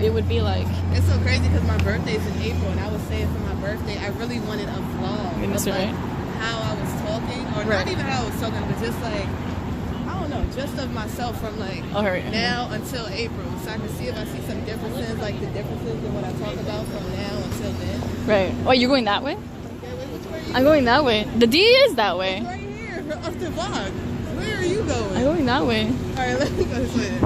it would be like. It's so crazy because my birthday's in April, and I was saying for my birthday, I really wanted a vlog of like how I was talking, or not even how I was talking, but just like, I don't know, just of myself from like now until April, so I can see if I see some differences, like the differences in what I talk about from now until then. Right. Oh, you're going that way? Okay, wait, which way are you I'm going that way. The D is that way. It's right here, up the vlog. Where are you going? I'm going that way. All right, let me go this way.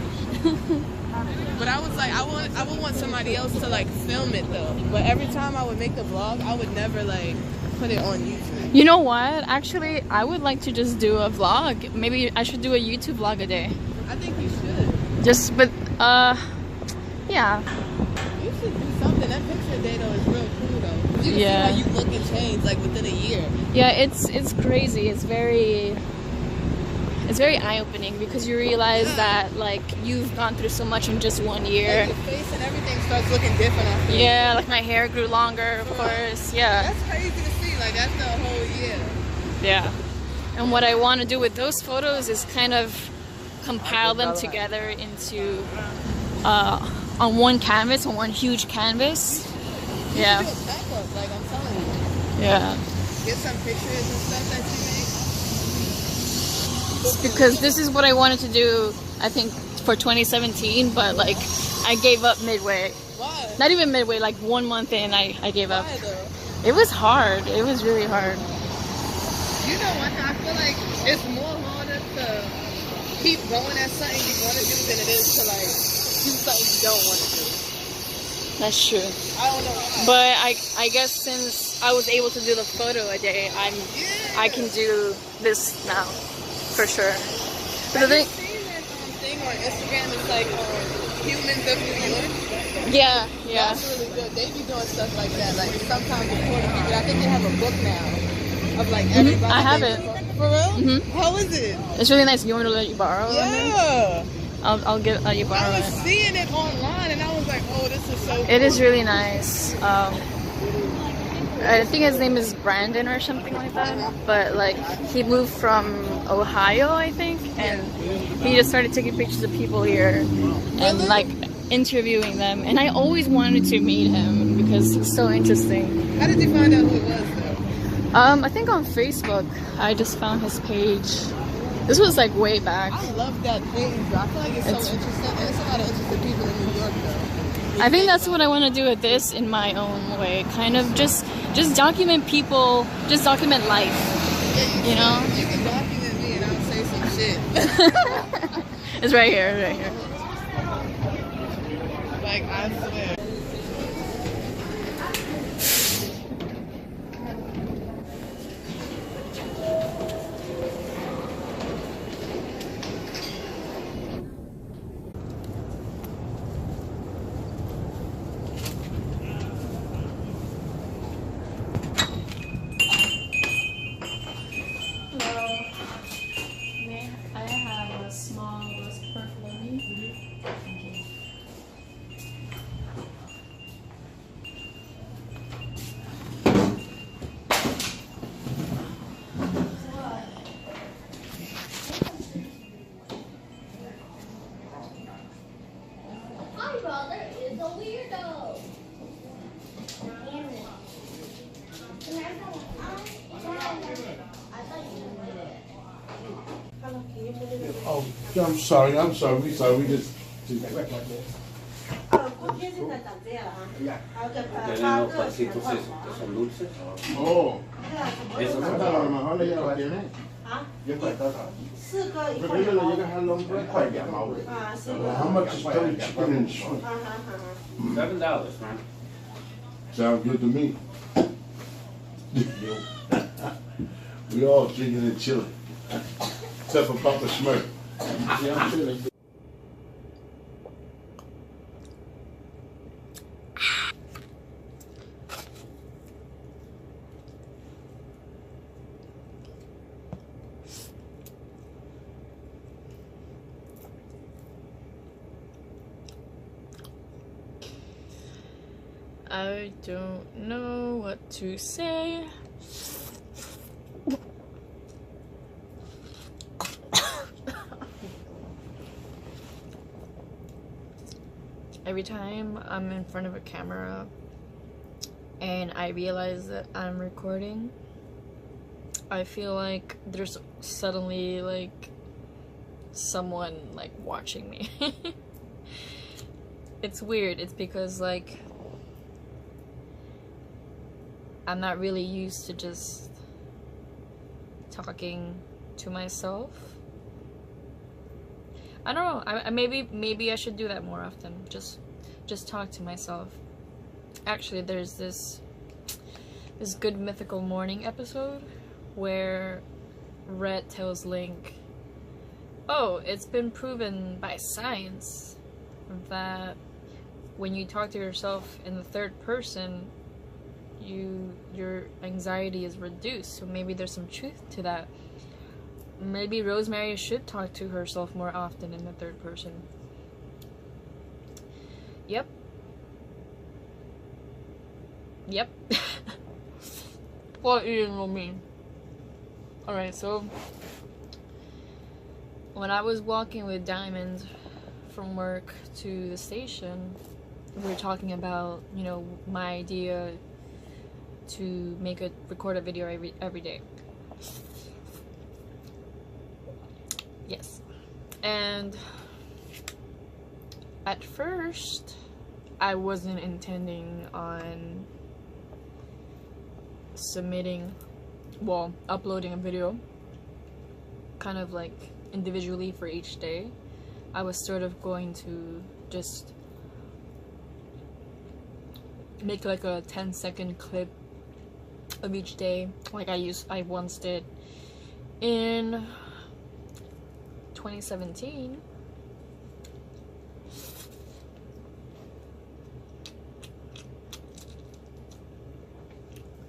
But I was like, I would want somebody else to like film it though. But every time I would make the vlog, I would never like put it on YouTube. You know what? Actually, I would like to just do a vlog. Maybe I should do a YouTube vlog a day. I think you should. Just, but yeah. You should do something. That picture day though is real cool though. You can see how you look and change like within a year. Yeah, it's crazy. It's very eye-opening because you realize that like you've gone through so much in just 1 year. Like your face and everything starts looking different after. Yeah, like my hair grew longer, of course. Yeah. That's crazy to see. Like that's the whole year. Yeah. And what I want to do with those photos is kind of compile them together into on one canvas, on one huge canvas. Yeah. You should do a backup, like I'm telling you. Yeah. Get some pictures and stuff that you make. Because this is what I wanted to do, I think, for 2017, but like I gave up midway. Why? Not even midway, like 1 month in, I gave up. Why though? It was hard. It was really hard. You know what? I feel like it's more harder to keep going at something you want to do than it is to like do something you don't want to do. That's true. I don't know why. But I guess since I was able to do the photo a day, I can do this now, for sure. Have you seen that thing on Instagram? It's like Humans of New York. Yeah. That's really good. They be doing stuff like that. Like sometimes recording people. I think they have a book now of like everybody. I have it. For real? How is it? It's really nice. You want me to let you borrow it? Yeah. I'll let you borrow it. I was seeing it online and I was like, oh, this is so cool. It is really nice. I think his name is Brandon or something like that. But like he moved from Ohio, I think, and he just started taking pictures of people here and like interviewing them. And I always wanted to meet him because he's so interesting. How did you find out who it was though? I think on Facebook. I just found his page. This was like way back. I love that page. I feel like it's so interesting. And it's a lot of interesting people in New York though. I think that's what I want to do with this in my own way. Kind of just document people, just document life. Yeah, you know? You can document me and I'll say some shit. It's right here, right here. Like, I swear. Oh, I'm sorry. We just. Tienen los pancitos esos que son dulces. Oh. Esos A lo mejor ella lo tiene. Yo estoy acá. Pero ella le llegas al hombre para llamar. How much is curry chicken and shrimp? $7, man. Sounds good to me. We all drinking and chilling. Except for Papa Schmurk. Yeah, I'm chilling. I don't know what to say. every time I'm in front of a camera and I realize that I'm recording, I feel like there's suddenly like someone like watching me. It's weird. It's because like I'm not really used to just talking to myself. I don't know. I maybe I should do that more often. Just talk to myself. Actually, there's this Good Mythical Morning episode where Rhett tells Link, "Oh, it's been proven by science that when you talk to yourself in the third person, your anxiety is reduced. So maybe there's some truth to that. Maybe Rosemary should talk to herself more often in the third person." Yep. What do you mean? Alright, so when I was walking with Diamond from work to the station, we were talking about, you know, my idea to record a video every day. Yes. And at first I wasn't intending on uploading a video kind of like individually for each day. I was sort of going to just make like a 10-second clip of each day, like I once did in 2017.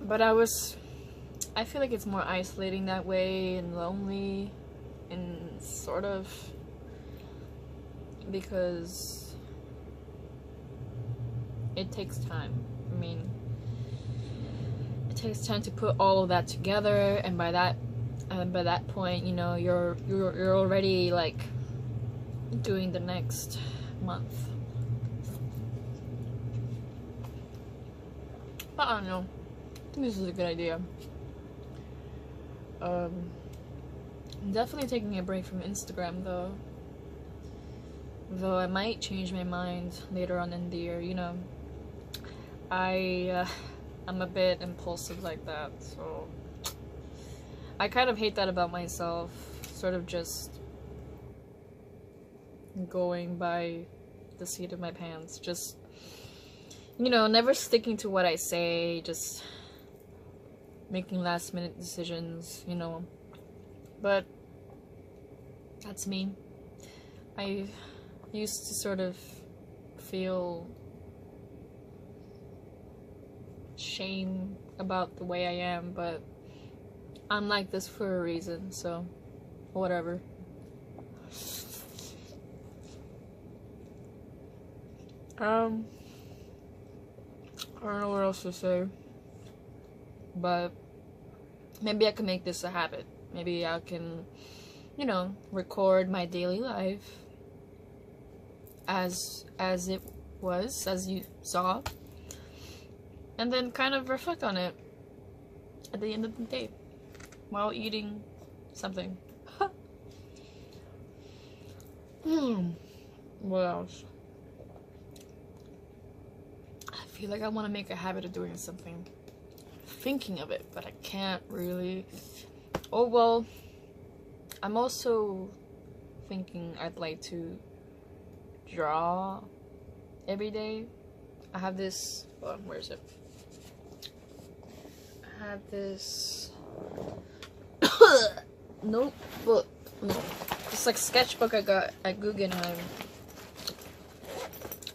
But I feel like it's more isolating that way and lonely and sort of, because it takes time. I mean, it takes time to put all of that together, and by that point, you know, you're already like doing the next month. But I don't know. I think this is a good idea. I'm definitely taking a break from Instagram though. Though I might change my mind later on in the year, you know. I'm a bit impulsive like that, so I kind of hate that about myself, sort of just going by the seat of my pants, just, you know, never sticking to what I say, just making last minute decisions, you know. But that's me. I used to sort of feel shame about the way I am, but I'm like this for a reason, so whatever. I don't know what else to say, but maybe I can make this a habit. Maybe I can, you know, record my daily life as it was, as you saw, and then kind of reflect on it at the end of the day while eating something. What else? I feel like I want to make a habit of doing something, thinking of it, but I can't really. Oh well, I'm also thinking I'd like to draw every day. I have this, where is it? I have this notebook. No, it's like sketchbook I got at Guggenheim.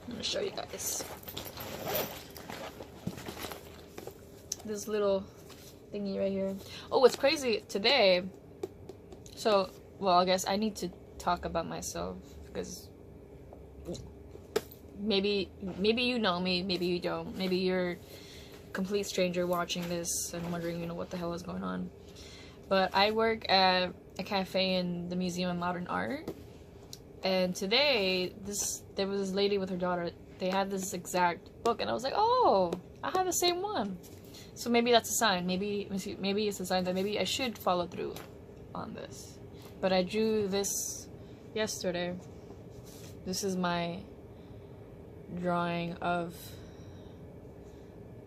I'm gonna show you guys. This little thingy right here. Oh, what's crazy today? So, well, I guess I need to talk about myself because maybe you know me, maybe you don't. Maybe you're a complete stranger watching this and wondering, you know, what the hell is going on. But I work at a cafe in the Museum of Modern Art, and today there was this lady with her daughter they had this exact book, and I was like, oh, I have the same one. So maybe that's a sign. Maybe it's a sign that maybe I should follow through on this. But I drew this yesterday. This is my drawing of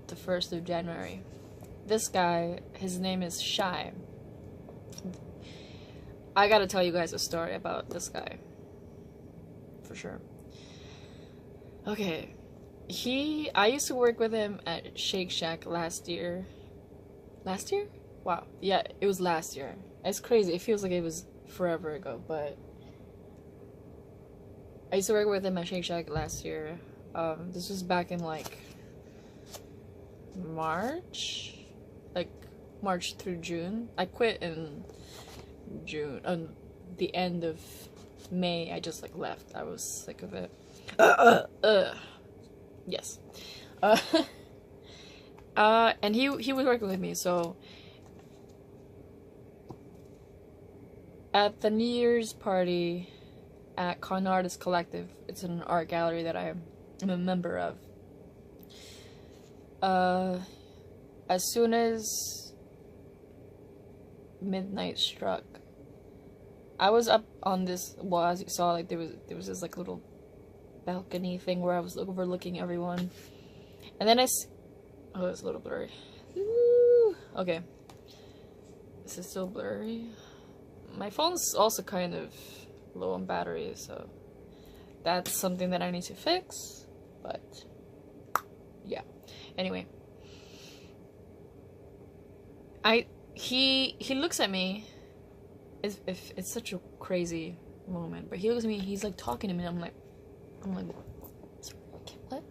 the 1st of January. This guy, his name is Shy. I gotta tell you guys a story about this guy. For sure. Okay. I used to work with him at Shake Shack last year. Last year? Wow. Yeah, it was last year. It's crazy. It feels like it was forever ago, but I used to work with him at Shake Shack last year. This was back in like March? Like March through June. I quit in June. The end of May, I just like left. I was sick of it. Yes. And he was working with me, so at the New Year's party at Con Artist Collective, it's an art gallery that I am a member of. As soon as midnight struck, I was up on this wall, as you saw, like there was this like little balcony thing where I was overlooking everyone, and then oh, it's a little blurry. Ooh. Okay, this is still blurry. My phone's also kind of low on battery, so that's something that I need to fix, but yeah. Anyway, he looks at me. It's such a crazy moment, but he looks at me, he's like talking to me, and I'm like, sorry, what?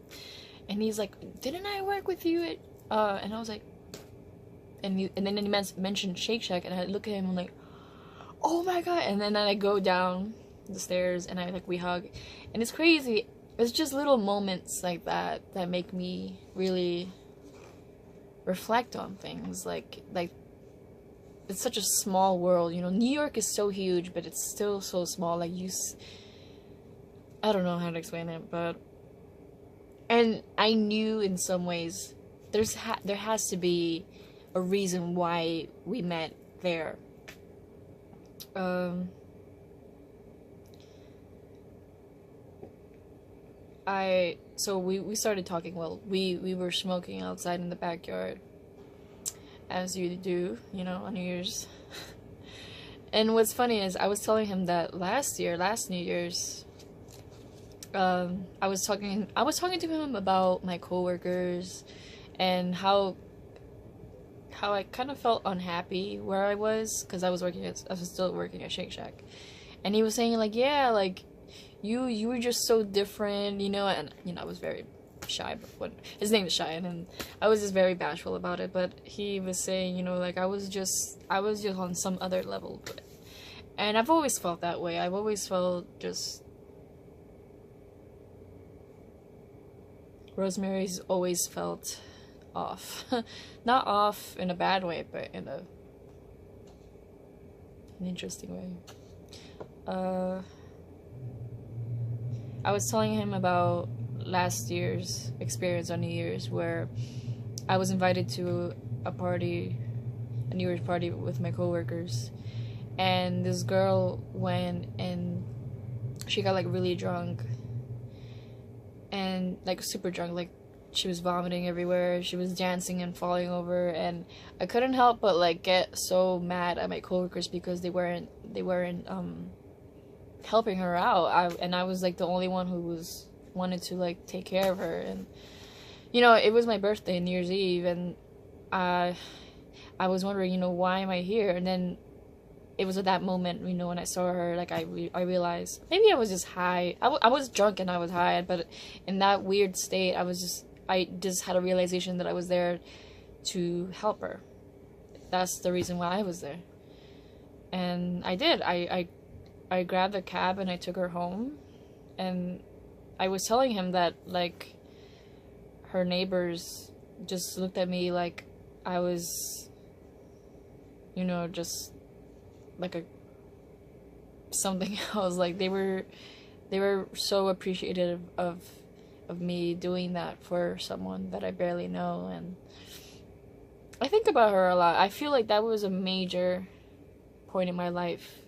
And he's like, didn't I work with you at, and I was like, and then he mentioned Shake Shack, and I look at him, I'm like, oh my god, and then I go down the stairs, and we hug, and it's crazy. It's just little moments like that that make me really reflect on things, like it's such a small world, you know. New York is so huge, but it's still so small. Like I don't know how to explain it, but and I knew in some ways there has to be a reason why we met there. So we started talking. Well, we were smoking outside in the backyard, as you do, you know, on New Year's. And what's funny is I was telling him that last New Year's, I was talking to him about my coworkers and how I kind of felt unhappy where I was, because I was still working at Shake Shack, and he was saying like, yeah, like you were just so different, you know. And you know, I was very shy, but his name is Shy, and I was just very bashful about it. But he was saying, you know, like I was just on some other level. And I've always felt that way. I've always felt just Rosemary's always felt off. Not off in a bad way, but in an interesting way. I was telling him about last year's experience on New Year's, where I was invited to a New Year's party with my coworkers, and this girl went and she got like really drunk, and like super drunk, like she was vomiting everywhere, she was dancing and falling over, and I couldn't help but like get so mad at my coworkers because they weren't helping her out. I was like the only one who wanted to like take care of her. And you know, it was my birthday, New Year's Eve, and I was wondering, you know, why am I here? And then it was at that moment, you know, when I saw her, like I realized maybe I was just high. I was drunk and I was high, but in that weird state, I just had a realization that I was there to help her. That's the reason why I was there. And I did. I grabbed a cab and I took her home, and I was telling him that like her neighbors just looked at me like I was, you know, just like something else. Like they were so appreciative of of me doing that for someone that I barely know, and I think about her a lot. I feel like that was a major point in my life.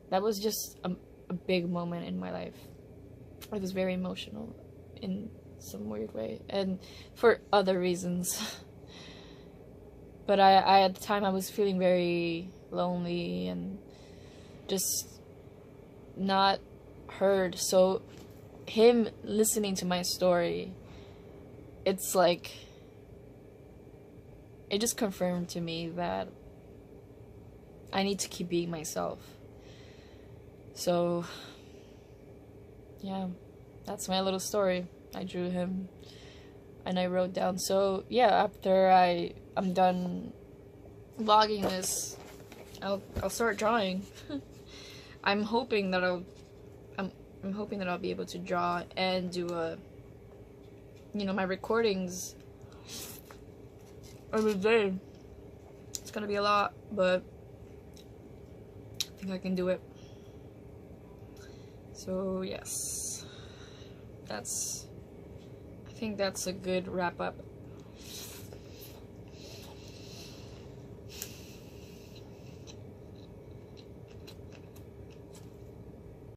That was just a big moment in my life. I was very emotional in some weird way, and for other reasons. But I at the time I was feeling very lonely and just not heard. So him listening to my story, it's like, it just confirmed to me that I need to keep being myself. So yeah, that's my little story. I drew him and I wrote down. So yeah, after I'm done vlogging this, I'll start drawing. I'm hoping that I'll be able to draw and do my recordings every day. It's gonna be a lot, but I think I can do it. So yes, I think that's a good wrap up